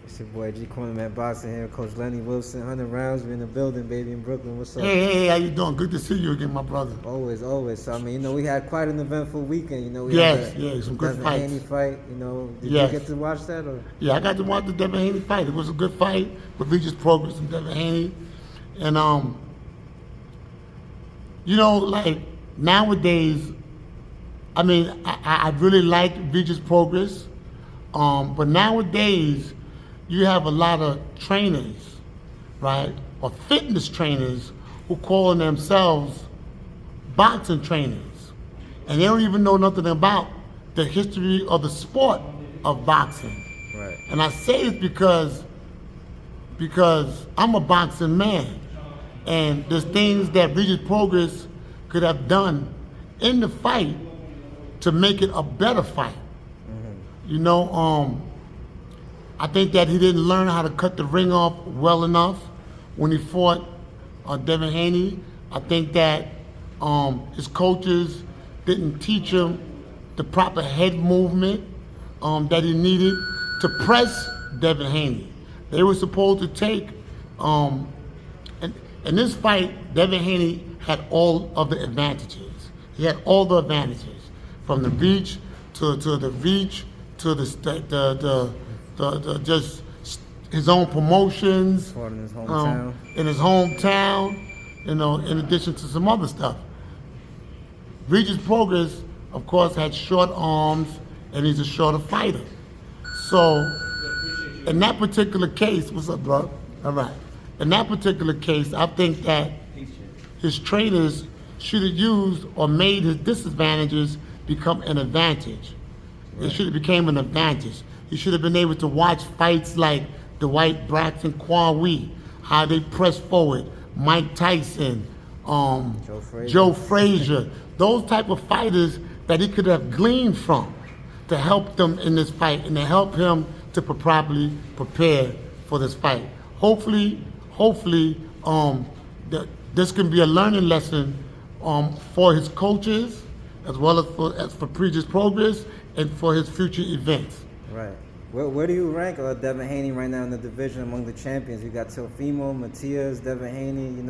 It's your boy G Cornerman Boxing here, Coach Lenny Wilson, 100 rounds. We're in the building, baby, in Brooklyn. What's up? Hey, how you doing? Good to see you again, my brother. Always. So, I mean, we had quite an eventful weekend. We Yes, had some good Devin fights. Haney fight. Did Yes. you get to watch that? Or? Yeah, I got to watch the Devin Haney fight. It was a good fight with Regis Prograis and Devin Haney. And, like nowadays, I mean, I really like Regis Prograis. But nowadays, you have a lot of trainers, right, or fitness trainers who call themselves boxing trainers, and they don't even know nothing about the history of the sport of boxing. Right. And I say it because I'm a boxing man, and there's things that Regis Prograis could have done in the fight to make it a better fight. I think that he didn't learn how to cut the ring off well enough when he fought Devin Haney. I think that his coaches didn't teach him the proper head movement that he needed to press Devin Haney. They were supposed to take, in this fight, Devin Haney had all of the advantages. He had all the advantages, from the reach to the reach to the just his own promotions In his hometown. in his hometown, in addition to some other stuff. Regis Prograis, of course, had short arms, and he's a shorter fighter. So, in that particular case, what's up, bro? All right. In that particular case, I think that his trainers should have used or made his disadvantages become an advantage. It should have became an advantage. He should have been able to watch fights like the White Braxton Kwawi, how they press forward, Mike Tyson, Joe Frazier, those type of fighters that he could have gleaned from to help them in this fight and to help him to properly prepare for this fight. Hopefully, this can be a learning lesson for his coaches, as well as for Regis Prograis and for his future events. Right. Where do you rank Devin Haney right now in the division among the champions? You got Teofimo, Matias, Devin Haney.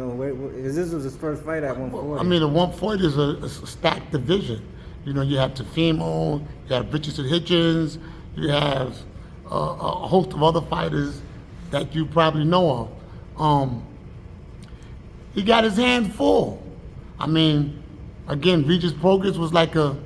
This was his first fight at 140. I mean, the 140 is a stacked division. You have Teofimo, you have Richardson Hitchins, you have a host of other fighters that you probably know of. He got his hands full. I mean, again, Regis Prograis was like a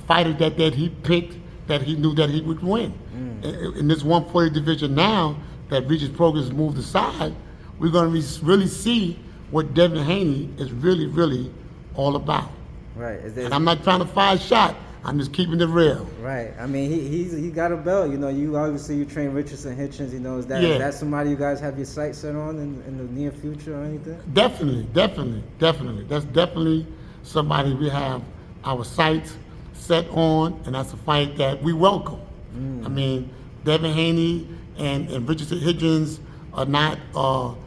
fighter that he picked, that he knew that he would win. In this 140 division now that Regis Prograis moved aside, we're going to really see what Devin Haney is really, really all about. Right. And I'm not trying to fire a shot. I'm just keeping it real. Right. I mean, he got a belt. You obviously you train Richardson Hitchins. Is that somebody you guys have your sights set on in the near future or anything? Definitely. That's definitely somebody we have our sights set on, and that's a fight that we welcome. I mean, Devin Haney and Richardson Hitchins are not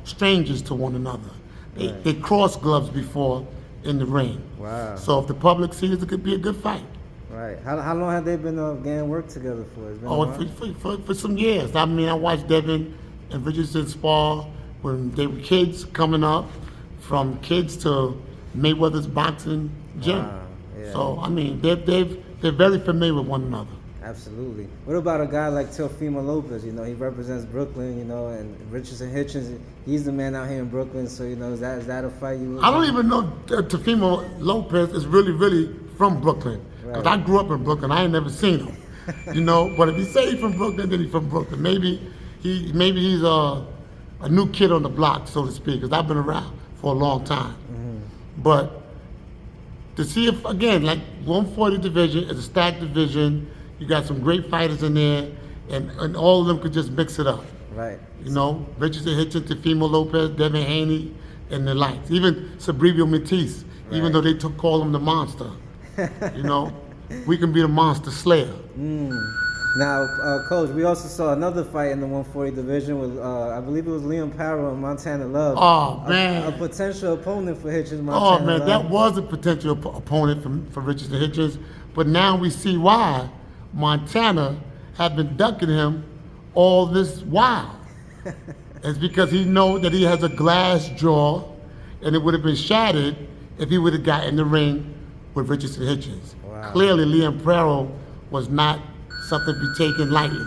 strangers to one another. They crossed gloves before in the ring. Wow. So if the public sees it, could be a good fight. Right. How long have they been getting work together for? It's been a while? For some years. I mean, I watched Devin and Richardson spar when they were kids coming up, from kids to Mayweather's boxing gym. Wow. Yeah. So I mean, they're very familiar with one another. Absolutely. What about a guy like Teimo Lopez? He represents Brooklyn. And Richardson Hitchins, he's the man out here in Brooklyn. So is that a fight you? I don't even know Teimo Lopez is really from Brooklyn, because I grew up in Brooklyn. I ain't never seen him. But if he say he's from Brooklyn, then he's from Brooklyn. Maybe he's a new kid on the block, so to speak, because I've been around for a long time. But to see if, again, like 140 division is a stacked division, you got some great fighters in there, and all of them could just mix it up. Right. Richardson Hitchins, Teimo Lopez, Devin Haney, and the likes. Even Sabrivio Matisse, even though they call him the monster. We can be the monster slayer. Now, Coach, we also saw another fight in the 140 division with, I believe it was Liam Parrow and Montana Love. Oh, man. A potential opponent for Hitchins, Montana Oh, man, Love. that was a potential opponent for Richardson Hitchins. But now we see why Montana have been ducking him all this while. It's because he knows that he has a glass jaw, and it would have been shattered if he would have got in the ring with Richardson Hitchins. Wow. Clearly, Liam Prero was not something to be taken lightly.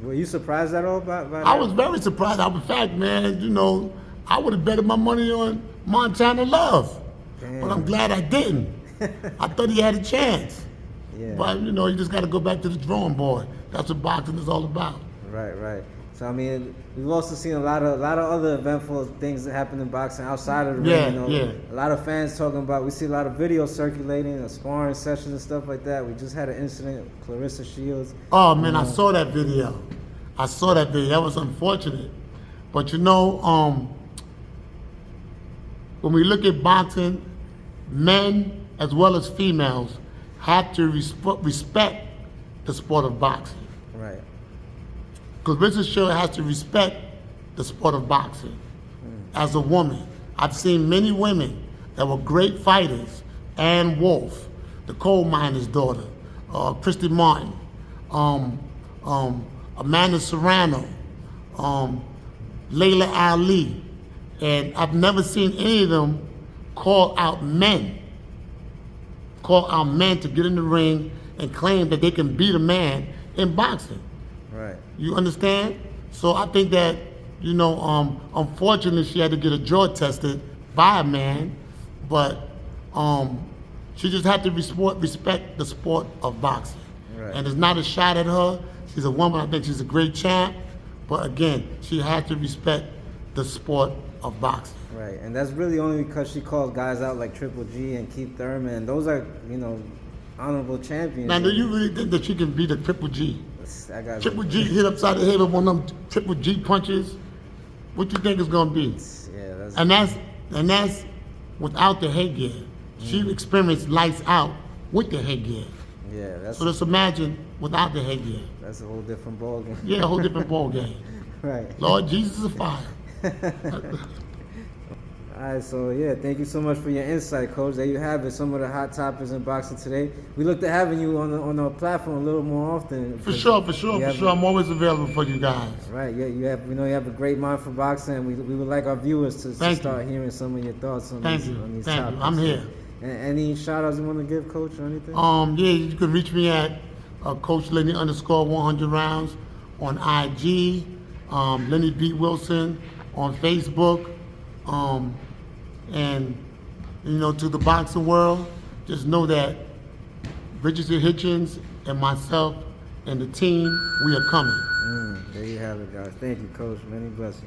Were you surprised at all by that? I was very surprised. In fact, man, you know, I would have betted my money on Montana Love. Damn. But I'm glad I didn't. I thought he had a chance. Yeah. But, you know, you just got to go back to the drawing board. That's what boxing is all about. Right. So I mean, we've also seen a lot of other eventful things that happen in boxing outside of the ring. You know, a lot of fans talking about. We see a lot of videos circulating, sparring sessions and stuff like that. We just had an incident with Clarissa Shields. Oh man, I saw that video. That was unfortunate. But you know, when we look at boxing, men as well as females have to respect the sport of boxing. Right. Clarissa Shields has to respect the sport of boxing. As a woman, I've seen many women that were great fighters. Ann Wolfe, the coal miner's daughter, Christy Martin, Amanda Serrano, Layla Ali, and I've never seen any of them call out men to get in the ring and claim that they can beat a man in boxing. Right. You understand? So I think that, you know, unfortunately she had to get her jaw tested by a man, but she just had to respect the sport of boxing. Right. And it's not a shot at her. She's a woman. I think she's a great champ. But again, she had to respect the sport of boxing. Right, and that's really only because she called guys out like Triple G and Keith Thurman, and those are, you know, honorable champions. Now, do you really think that she can beat a Triple G? That guy's Triple G hit upside the head with one of them Triple G punches. What you think it's gonna be? Yeah, and that's without the headgear. She experienced lights out with the headgear. Yeah, so just imagine without the headgear. That's a whole different ball game. Yeah, a whole different ball game. Right. Lord Jesus is fire. All right, so yeah, thank you so much for your insight, Coach. There you have it, some of the hot topics in boxing today. We look to having you on our platform a little more often. For sure. I'm always available for you guys. Right, yeah, you have a great mind for boxing, and we would like our viewers to start hearing some of your thoughts on these topics. Thank you. I'm here. And any shout outs you want to give, Coach, or anything? Yeah, you can reach me at Coach Lenny _100 rounds on IG, Lenny B. Wilson on Facebook. And, you know, to the boxing world, just know that Richardson Hitchins and myself and the team, we are coming. There you have it, guys. Thank you, Coach. Many blessings.